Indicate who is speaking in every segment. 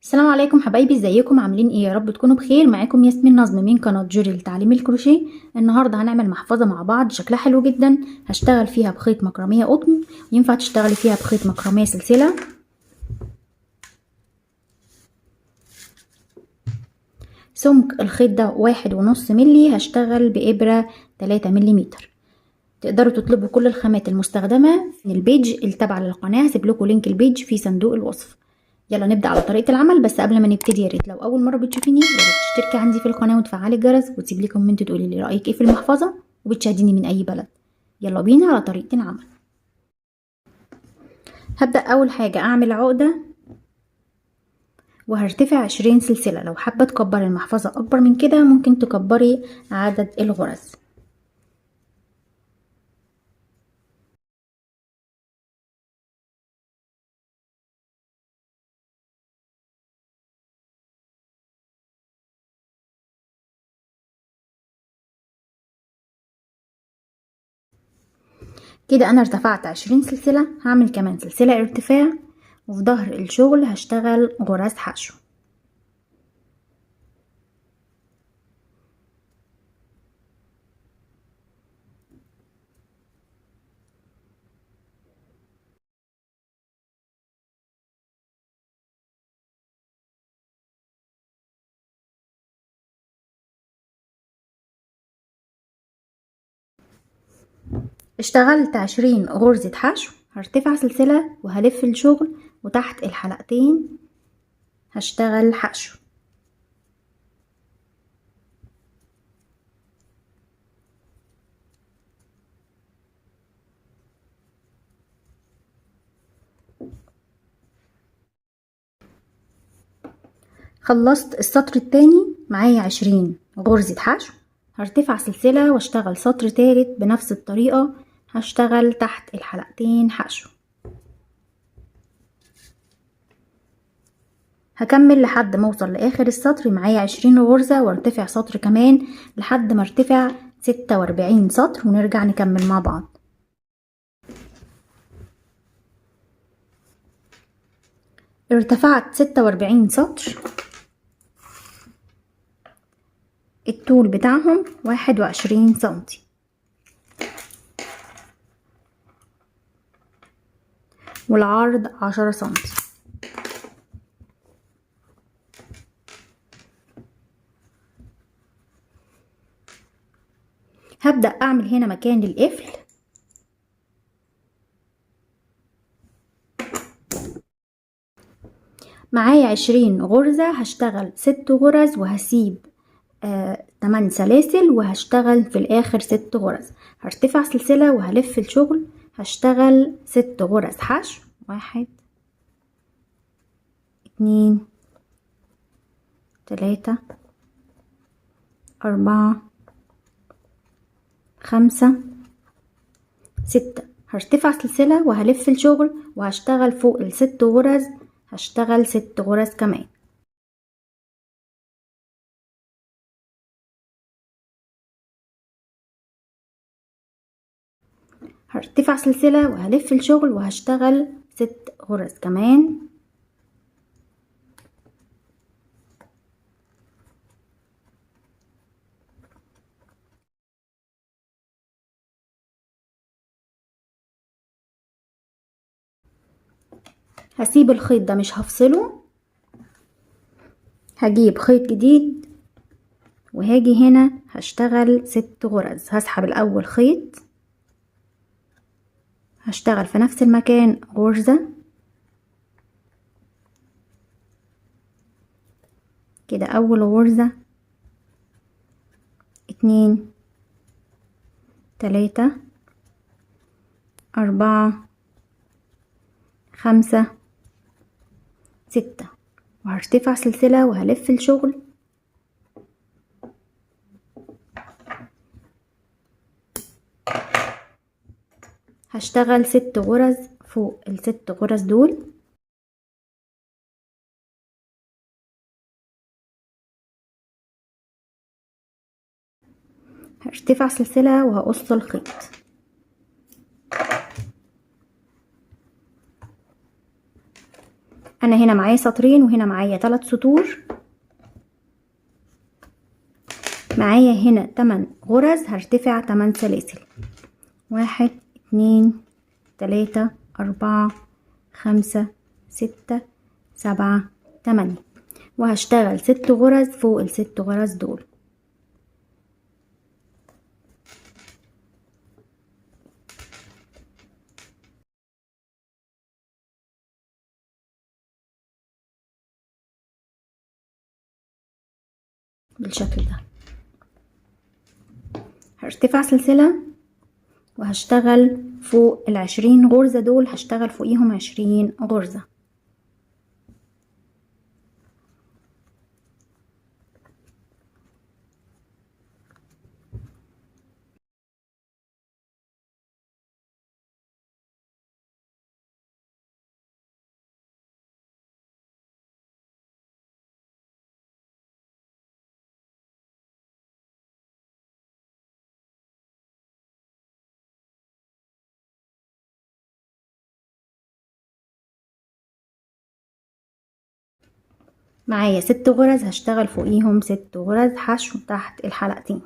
Speaker 1: السلام عليكم حبايبي، ازيكم عاملين ايه؟ يا رب تكونوا بخير. معاكم ياسمين نظم من قناه جوري لتعليم الكروشيه. النهارده هنعمل محفظه مع بعض شكلها حلو جدا. هشتغل فيها بخيط مكرميه قطن، ينفع تشتغلي فيها بخيط مكرميه سلسله. سمك الخيط ده 1.5 ملي، هشتغل بإبرة 3 مليمتر. تقدروا تطلبوا كل الخامات المستخدمة من البيج التابعة للقناة، هسيب لكم لينك البيج في صندوق الوصف. يلا نبدأ على طريقة العمل. بس قبل ما نبتدي يا ريت لو أول مرة بتشوفيني يا ريت تشتركي عندي في القناة وتفعلي الجرس وتسيب لي كومنت تقولي لي رأيك ايه في المحفظة وبتشاهديني من أي بلد. يلا بينا على طريقة العمل. هبدأ أول حاجة أعمل عقدة وهرتفع 20 سلسلة. لو حابة تكبري المحفظة أكبر من كده ممكن تكبري عدد الغرز. كده انا ارتفعت 20 سلسلة، هعمل كمان سلسلة ارتفاع، وفي ظهر الشغل هشتغل غرز حشو. اشتغلت 20 غرزة حشو، هرتفع سلسلة وهلف الشغل، وتحت الحلقتين هشتغل حشو. خلصت السطر التاني، معايا 20 غرزة حشو، هرتفع سلسلة واشتغل سطر تالت بنفس الطريقة، هشتغل تحت الحلقتين حشو. هكمل لحد ما اوصل لاخر السطر، معايا 20 غرزة، وارتفع سطر كمان لحد ما ارتفع 46 سطر، ونرجع نكمل مع بعض. ارتفعت 46 سطر، الطول بتاعهم 21 سنتي، والعرض 10 سنتي. هبدأ اعمل هنا مكان للقفل. معايا 20 غرزة، هشتغل 6 غرز وهسيب 8 سلاسل، وهشتغل في الاخر 6 غرز. هرتفع سلسلة وهلف الشغل، هشتغل 6 غرز حشو. 1 2 3 4 5 6. هرتفع سلسلة وهلف الشغل، وهشتغل فوق ال6 غرز، هشتغل 6 غرز كمان. هرتفع سلسلة وهلف الشغل، وهشتغل 6 غرز كمان. هسيب الخيط ده مش هفصله، هجيب خيط جديد وهاجي هنا هشتغل 6 غرز. هسحب الاول خيط، هشتغل في نفس المكان غرزة كده. اول غرزة 2 3 4 5 6. وهرتفع سلسلة وهلف الشغل، هشتغل 6 غرز فوق ال6 غرز دول. هرتفع سلسلة وهقص الخيط. انا هنا معايا سطرين وهنا معايا 3 سطور، معايا هنا 8 غرز هرتفع 8 سلاسل، 1 2 3 4 5 6 7 8، وهشتغل 6 غرز فوق ال6 غرز دول. بالشكل ده هرتفع سلسلة وهشتغل فوق ال20 غرزة دول، هشتغل فوقيهم 20 غرزة. معايا 6 غرز هشتغل فوقيهم 6 غرز حشو تحت الحلقتين.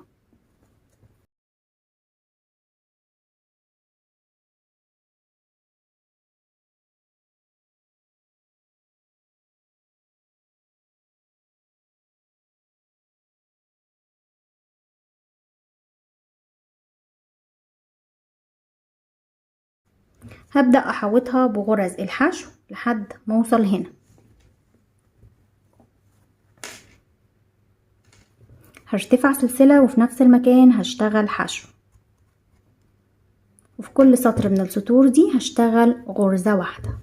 Speaker 1: هبدأ احوطها بغرز الحشو لحد ما اوصل هنا. هرتفع سلسلة وفي نفس المكان هشتغل حشو، وفي كل سطر من السطور دي هشتغل غرزة واحدة.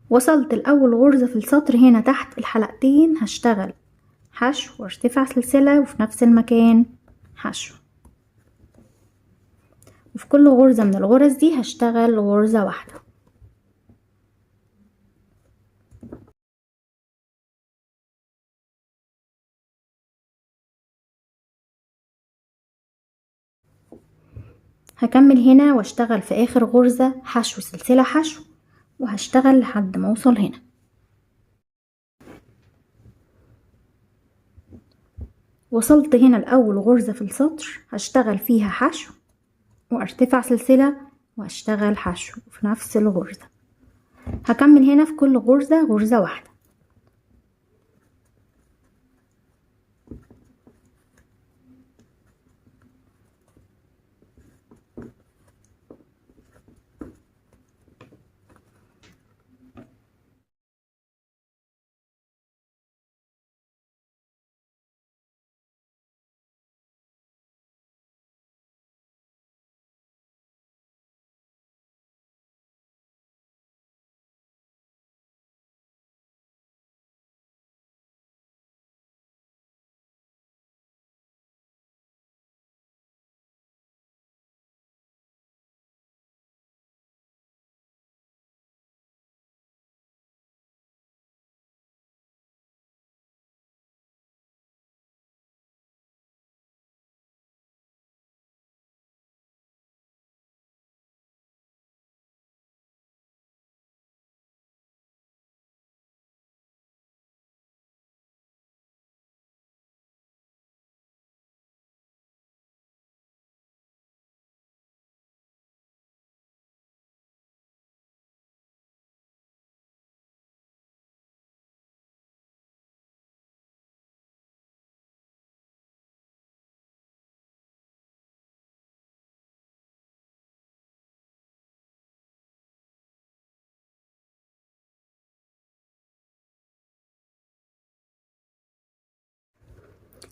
Speaker 1: وصلت الأول غرزة في السطر هنا تحت الحلقتين هشتغل حشو وارتفع سلسلة وفي نفس المكان حشو، وفي كل غرزة من الغرز دي هشتغل غرزة واحدة. هكمل هنا واشتغل في آخر غرزة حشو سلسلة حشو، وهشتغل لحد ما اوصل هنا. وصلت هنا لأول غرزة في السطر هشتغل فيها حشو وارتفع سلسلة واشتغل حشو في نفس الغرزة. هكمل هنا في كل غرزة غرزة واحدة.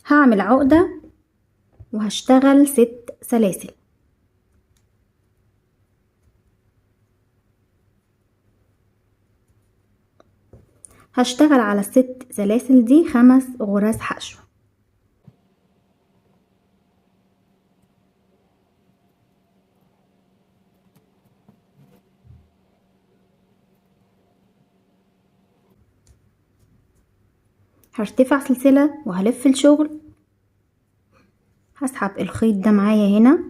Speaker 1: هعمل عقدة وهشتغل 6 سلاسل. هشتغل على ال6 سلاسل دي 5 غرز حشو. هرتفع سلسلة وهلف الشغل، هسحب الخيط ده معايا هنا،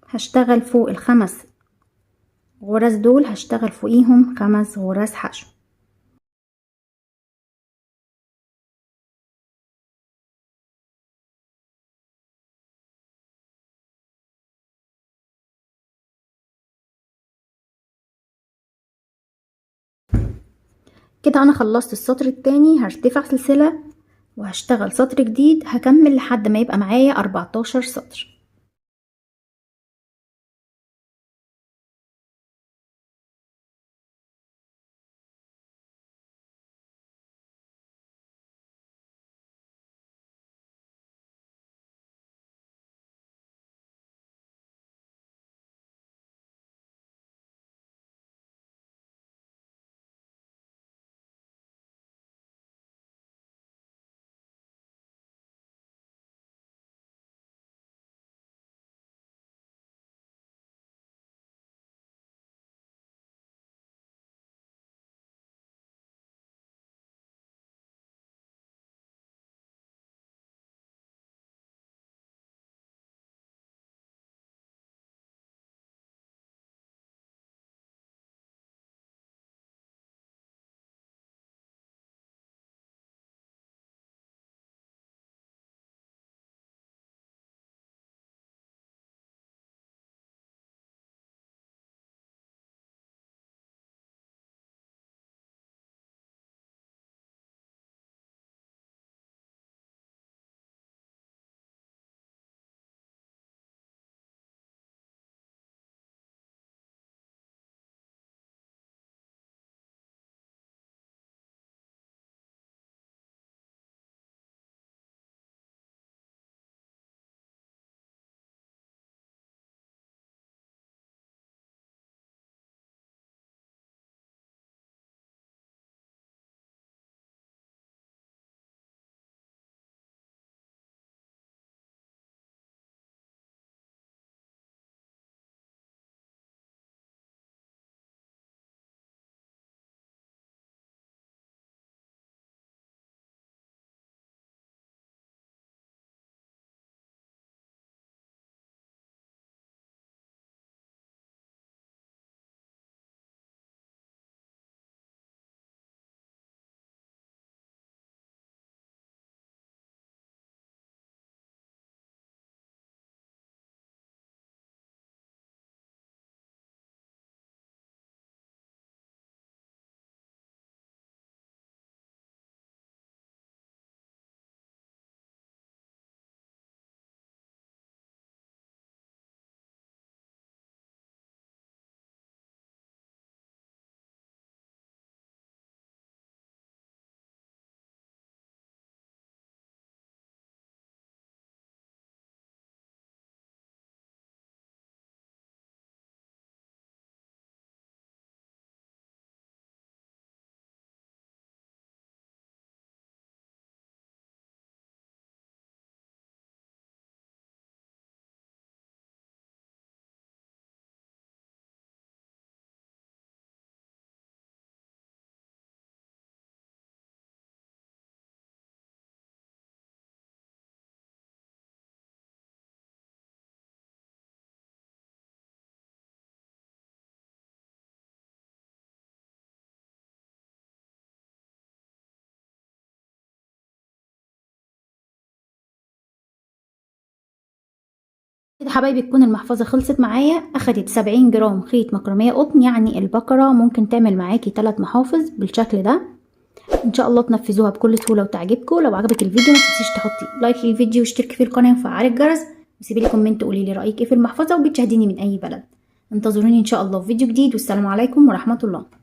Speaker 1: هشتغل فوق ال5 غرز دول، هشتغل فوقيهم 5 غرز حشو. كده انا خلصت السطر التاني، هرتفع سلسلة وهشتغل سطر جديد، هكمل لحد ما يبقى معايا 14 سطر. كده حبايبي تكون المحفظة خلصت معايا، اخدت 70 جرام خيط مكرمية قطن، يعني البقرة ممكن تعمل معاكي 3 محافظ بالشكل ده. ان شاء الله تنفذوها بكل سهولة وتعجبكم. لو عجبك الفيديو ما تنسيش تحطي لايك للفيديو واشتركي في القناة وفعلي الجرس، وسيبي لي كومنت قولي لي رايك ايه في المحفظة وبتشاهديني من اي بلد. انتظروني ان شاء الله في فيديو جديد، والسلام عليكم ورحمة الله.